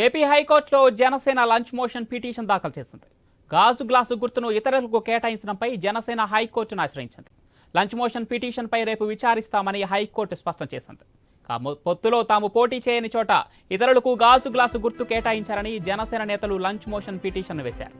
AP హైకోర్టులో Janasena lunch motion petition దాఖలు చేసింది. గాజు గ్లాసు గుర్తును ఇతరులకు కేటాయించడంపై జనసేన హైకోర్టును ఆశ్రయించింది. లంచ్ మోషన్ పిటిషన్పై రేపు విచారిస్తామని హైకోర్టు స్పష్టం చేసింది. పొత్తులో తాము పోటీ చేయని చోట ఇతరులకు గాజు గ్లాసు గుర్తు కేటాయించారని జనసేన నేతలు లంచ్ మోషన్ పిటిషన్ వేశారు.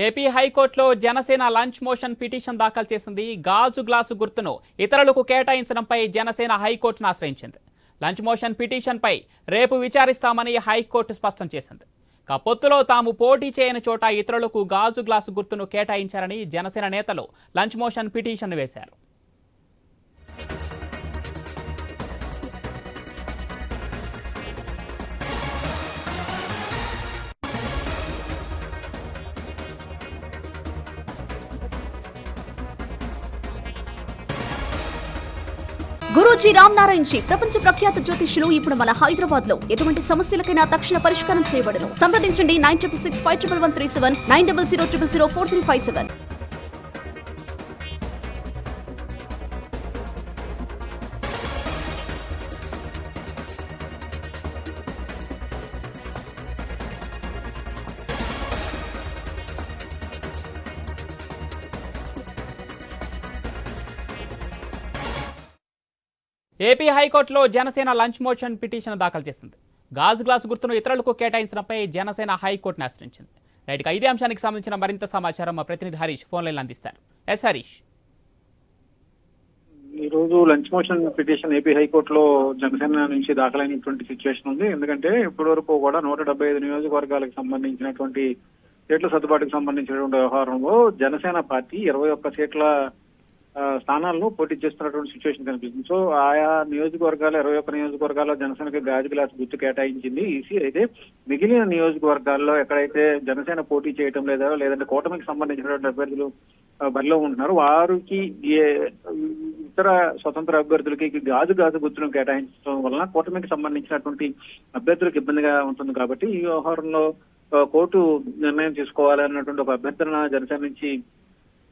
ఏపీ హైకోర్టులో జనసేన లంచ్ మోషన్ పిటిషన్ దాఖలు చేసింది. గాజు గ్లాసు గుర్తును ఇతరులకు కేటాయించడంపై జనసేన హైకోర్టును ఆశ్రయించింది. లంచ్ మోషన్ పిటిషన్పై రేపు విచారిస్తామని హైకోర్టు స్పష్టం చేసింది. పొత్తులో తాము పోటీ చేయని చోట ఇతరులకు గాజు గ్లాసు గుర్తును కేటాయించారని జనసేన నేతలు లంచ్ మోషన్ పిటిషన్ వేశారు. గురూజీ రామ్నారాయణ్ జీ ప్రపంచ ప్రఖ్యాత జ్యోతిష్యులు ఇప్పుడు మన హైదరాబాద్ లో ఎటువంటి సమస్యలకైనా తక్షణ పరిష్కారం చేయబడను. సంప్రదించండి 96651137 9000004357. ఏపీ హైకోర్టులో జనసేన లంచ్ మోషన్ పిటిషన్ దాఖలు చేసింది. గాజు గ్లాసు గుర్తును ఇతరులకు కేటాయించడంపై జనసేన హైకోర్టును ఆశ్రయించింది. రైట్గా ఇదే అంశానికి సంబంధించిన మరింత సమాచారం మా ప్రతినిధి హరీష్ ఫోన్ లైన్ అందిస్తారు. ఎస్ హరీష్. ఈ రోజు లంచ్ మోషన్ పిటిషన్ ఏపీ హైకోర్టులో జనసేన నుంచి దాఖలైనటువంటి సిచ్యువేషన్ ఉంది. ఎందుకంటే ఇప్పటి వరకు కూడా 175 నియోజకవర్గాలకు సంబంధించినటువంటి సీట్ల సర్దుబాటుకు సంబంధించినటువంటి వ్యవహారంలో జనసేన పార్టీ 21 సీట్ల స్థానాలను పోటీ చేస్తున్నటువంటి సిచ్యువేషన్ కనిపిస్తుంది. సో ఆయా నియోజకవర్గాలు 21 నియోజకవర్గాల్లో జనసేనకి గాజు గ్లాస్ గుర్తు కేటాయించింది ఈసీ. అయితే మిగిలిన నియోజకవర్గాల్లో ఎక్కడైతే జనసేన పోటీ చేయటం లేదా లేదంటే కూటమికి సంబంధించినటువంటి అభ్యర్థులు బరిలో ఉంటున్నారు వారికి ఇతర స్వతంత్ర అభ్యర్థులకి గాజు గుర్తును కేటాయించడం వలన కూటమికి సంబంధించినటువంటి అభ్యర్థులకు ఇబ్బందిగా ఉంటుంది. కాబట్టి ఈ వ్యవహారంలో కోర్టు నిర్ణయం తీసుకోవాలన్నటువంటి ఒక అభ్యర్థన జనసేన నుంచి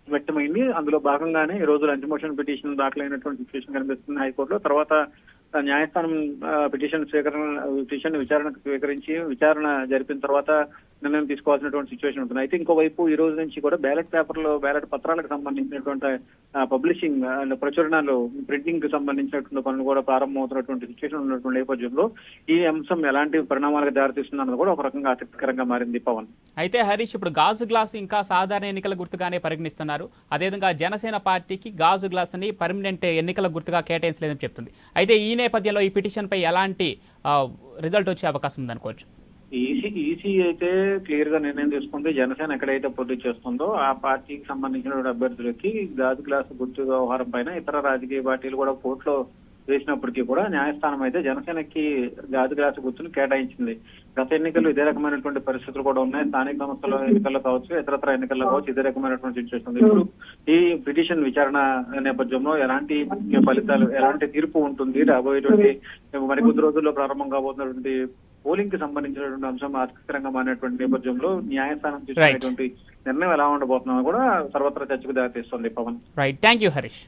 వ్యక్తమైంది. అందులో భాగంగానే ఈ రోజు లంచ్ మోషన్ పిటిషన్ దాఖలైనటువంటి సిచ్యువేషన్ కనిపిస్తుంది హైకోర్టులో. తర్వాత న్యాయస్థానం పిటిషన్ విచారణకు స్వీకరించి విచారణ జరిపిన తర్వాత నిర్ణయం తీసుకోవాల్సినటువంటి సిచ్యువేషన్ ఉంటుంది. అయితే ఇంకోవైపు ఈ రోజు నుంచి కూడా బ్యాలెట్ పత్రాలకు సంబంధించినటువంటి పబ్లిషింగ్ అండ్ ప్రచురణలు ప్రింటింగ్ కి సంబంధించినటువంటి పనులు కూడా ప్రారంభమవుతున్నటువంటి సిచ్యువేషన్ ఉన్నటువంటి నేపథ్యంలో ఈ అంశం ఎలాంటి పరిణామాలకు దారితీస్తుందన్నది కూడా ఒక రకంగా ఆసక్తికరంగా మారింది. పవన్, అయితే హరీష్, ఇప్పుడు గాజు గ్లాసు ఇంకా సాధారణ ఎన్నికల గుర్తుగానే పరిగణిస్తున్నారు. అదేవిధంగా జనసేన పార్టీకి గాజు గ్లాస్ ని పర్మనెంట్ ఎన్నికల గుర్తుగా కేటాయించలేదని చెప్తుంది. అయితే ఈ నేపథ్యంలో ఈ పిటిషన్ పై ఎలాంటి రిజల్ట్ వచ్చే అవకాశం ఉందనుకోవచ్చు? ఈసీ అయితే క్లియర్ గా నిర్ణయం తీసుకుంది. జనసేన ఎక్కడైతే పోటీ చేస్తుందో ఆ పార్టీకి సంబంధించిన అభ్యర్థులకి గాజు గ్లాసు గుర్తు వ్యవహారం పైన ఇతర రాజకీయ పార్టీలు కూడా కోర్టులో వేసినప్పటికీ కూడా న్యాయస్థానం అయితే జనసేనకి గాజు గ్లాసు గుర్తును కేటాయించింది. గత ఎన్నికలు ఇదే రకమైనటువంటి పరిస్థితులు కూడా ఉన్నాయి. స్థానిక సంస్థల ఎన్నికల్లో కావచ్చు, ఇతరత్ర ఎన్నికల్లో కావచ్చు, ఇదే రకమైనటువంటి సిచ్యువేషన్ ఉంది. ఇప్పుడు ఈ పిటిషన్ విచారణ నేపథ్యంలో ఎలాంటి ఫలితాలు, ఎలాంటి తీర్పు ఉంటుంది, రాబోయేటువంటి మరికొద్ది రోజుల్లో ప్రారంభం కాబోతున్నటువంటి పోలింగ్ కి సంబంధించినటువంటి అంశం ఆసక్తికరంగా మారినటువంటి నేపథ్యంలో న్యాయస్థానం తీసుకునేటువంటి నిర్ణయం ఎలా ఉండబోతుందో కూడా సర్వత్రా చర్చకు దారితీస్తుంది. Pawan, right, thank you Harish.